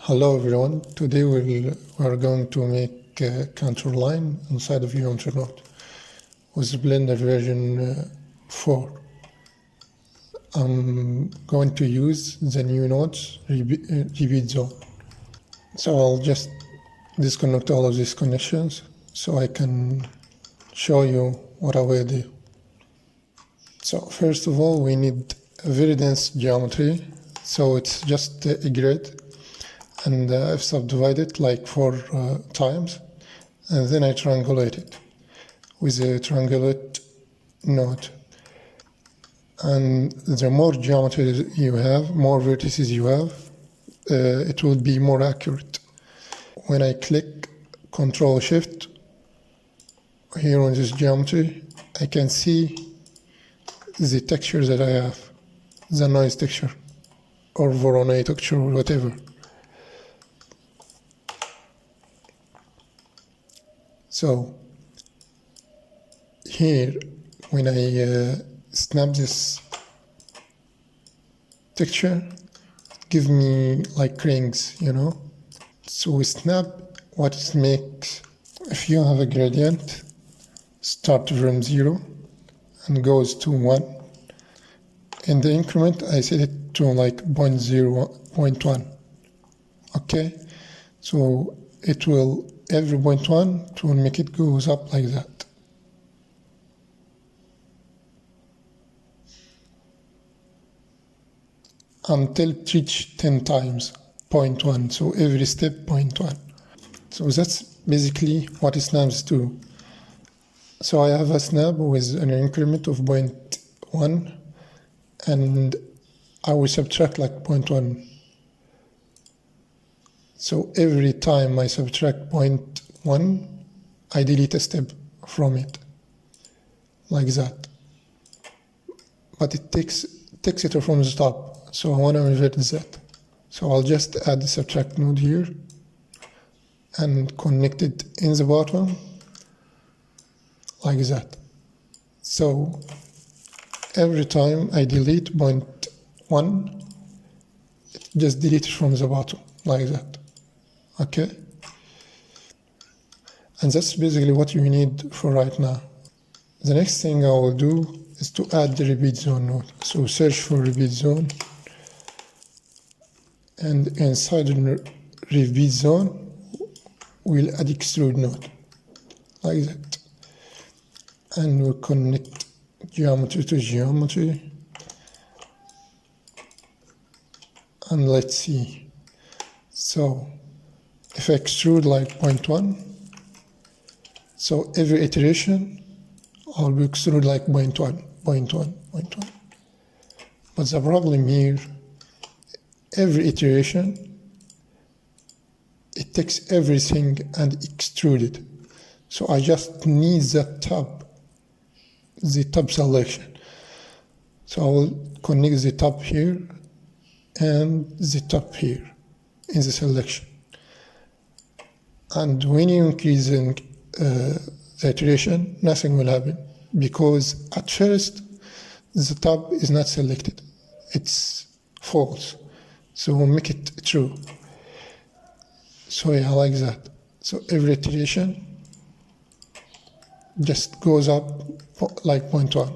Hello everyone, today we're going to make a contour line inside of Geometry Node with Blender version 4. I'm going to use the new nodes repeat zone. So I'll just disconnect all of these connections so I can show you what I will do. So first of all, we need a very dense geometry, so it's just a grid. And I've subdivided it like 4 times, and then I triangulate it with a triangulate node. And the more geometry you have, more vertices you have, it will be more accurate. When I click Ctrl Shift here on this geometry, I can see the texture that I have, the noise texture or Voronoi texture or whatever. So here, when I snap this texture, it gives me like rings, you know. So we snap what it makes. If you have a gradient, start from 0 and goes to 1. In the increment, I set it to like 0.0, 0.1. Okay, so it will every 0.1 to make it goes up like that. Until it reach 10 times 0.1, so every step 0.1. So that's basically what snaps do. So I have a snap with an increment of 0.1 and I will subtract like 0.1. So every time I subtract 0.1, I delete a step from it, like that. But it takes it from the top, so I want to revert that. So I'll just add the subtract node here and connect it in the bottom, like that. So every time I delete 0.1, it just deletes from the bottom, like that. Okay, and that's basically what you need for right now. The next thing I will do is to add the repeat zone node. So search for repeat zone, and inside the repeat zone we'll add extrude node, like that, and we'll connect geometry to geometry, and let's see. So if I extrude like 0.1, so every iteration I'll be extrude like 0.1, 0.1, 0.1. But the problem here, every iteration, it takes everything and extrude it. So I just need the top selection. So I will connect the top here and the top here in the selection. And when you increase the iteration, nothing will happen, because at first the top is not selected, it's false. So we'll make it true. So yeah, like that. So every iteration just goes up like 0.1.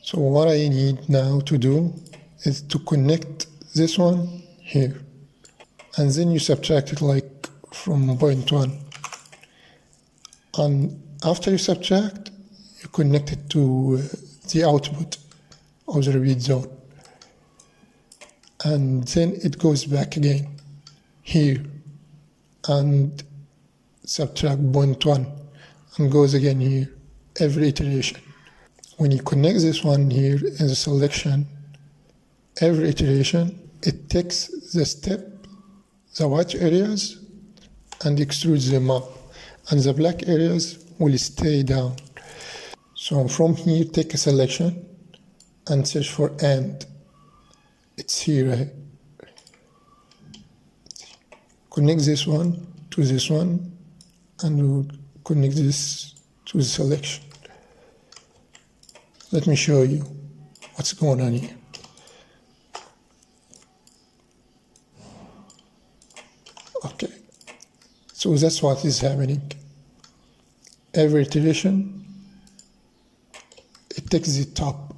So what I need now to do is to connect this one here, and then you subtract it like from 0.1. And after you subtract, you connect it to the output of the repeat zone. And then it goes back again here and subtract 0.1 and goes again here, every iteration. When you connect this one here in the selection, every iteration, it takes the step, the white areas, and extrudes them up, and the black areas will stay down. So from here, take a selection and search for AND. It's here. Connect this one to this one, and we'll connect this to the selection. Let me show you what's going on here. Okay, so that's what is happening. Every iteration, it takes the top,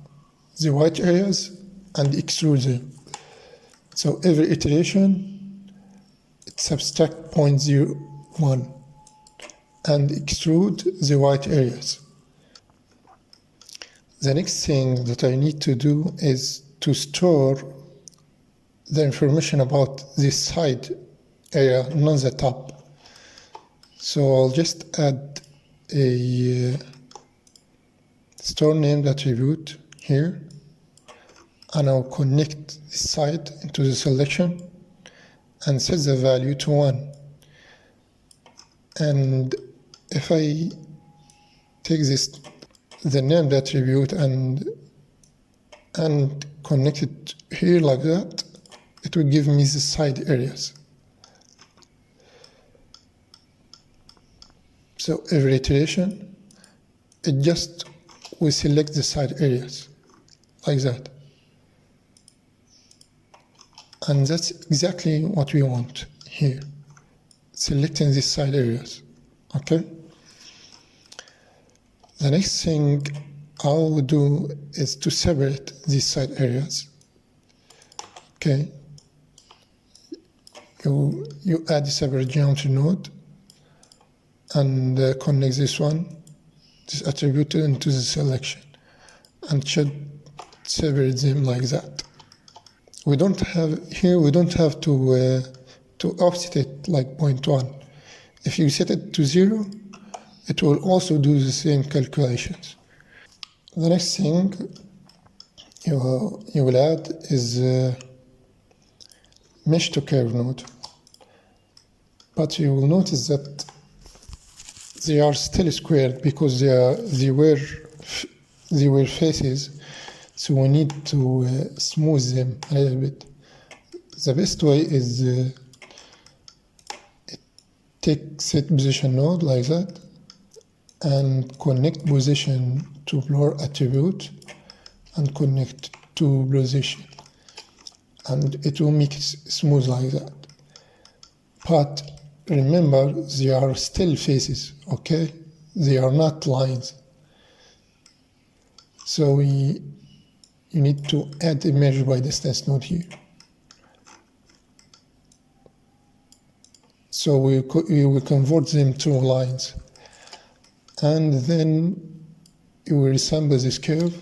the white areas, and extrudes them. So every iteration, it subtract 0.01 and extrude the white areas. The next thing that I need to do is to store the information about this side area, not the top. So I'll just add a store named attribute here, and I'll connect this side into the selection and set the value to 1. And if I take this, the named attribute, and connect it here like that, it will give me the side areas. So every iteration, it just will select the side areas like that. And that's exactly what we want here, selecting these side areas, okay? The next thing I'll do is to separate these side areas, okay? You add a separate geometry node and connect this one, this attribute into the selection, and should separate them like that. We don't have to offset it like 0.1. If you set it to 0, it will also do the same calculations. The next thing you will add is mesh to curve node. But you will notice that they are still squared because they were faces. So we need to smooth them a little bit. The best way is take set position node like that and connect position to blur attribute and connect to position, and it will make it smooth like that. But remember, they are still faces, okay? They are not lines. So you need to add a measure by distance node here. So we will convert them to lines. And then you will resample this curve.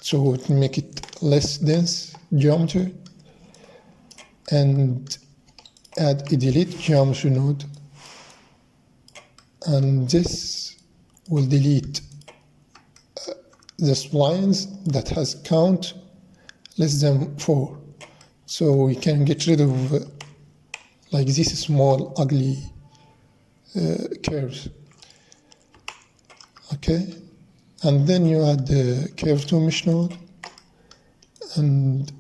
So to make it less dense geometry. And add a delete geometry node. And this will delete the splines that has count less than 4. So we can get rid of like these small ugly curves. Okay, and then you add the curve to mesh node and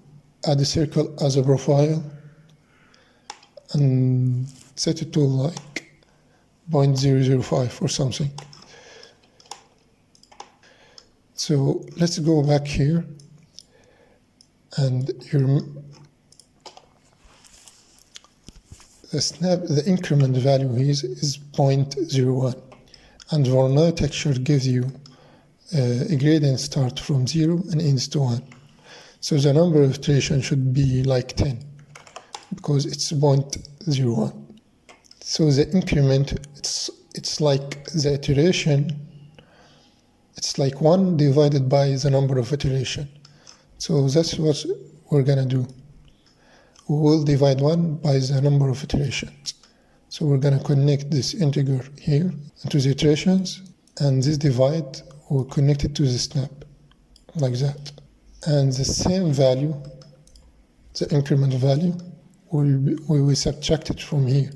add a circle as a profile and set it to like 0.005 or something. So let's go back here, and the increment value is 0.01, and Voronoi texture gives you a gradient start from 0 and ends to 1. So the number of iterations should be like 10 because it's 0.01. So the increment, it's like the iteration. It's like 1 divided by the number of iterations. So that's what we're gonna do. We will divide 1 by the number of iterations. So we're gonna connect this integer here into the iterations, and this divide will connect it to the snap, like that. And the same value, the increment value, we will subtract it from here.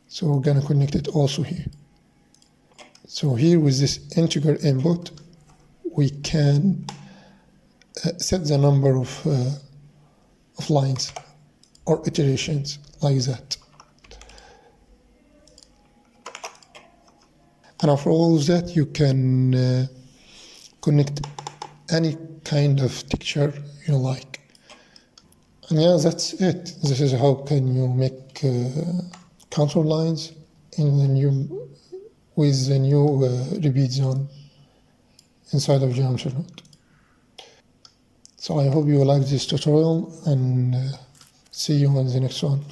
So we're gonna connect it also here. So here with this integer input, we can set the number of lines or iterations like that. And after all of that, you can connect any kind of texture you like. And yeah, that's it. This is how can you make contour lines in the new with the new repeat zone inside of Geometry Node. So I hope you like this tutorial and see you in the next one.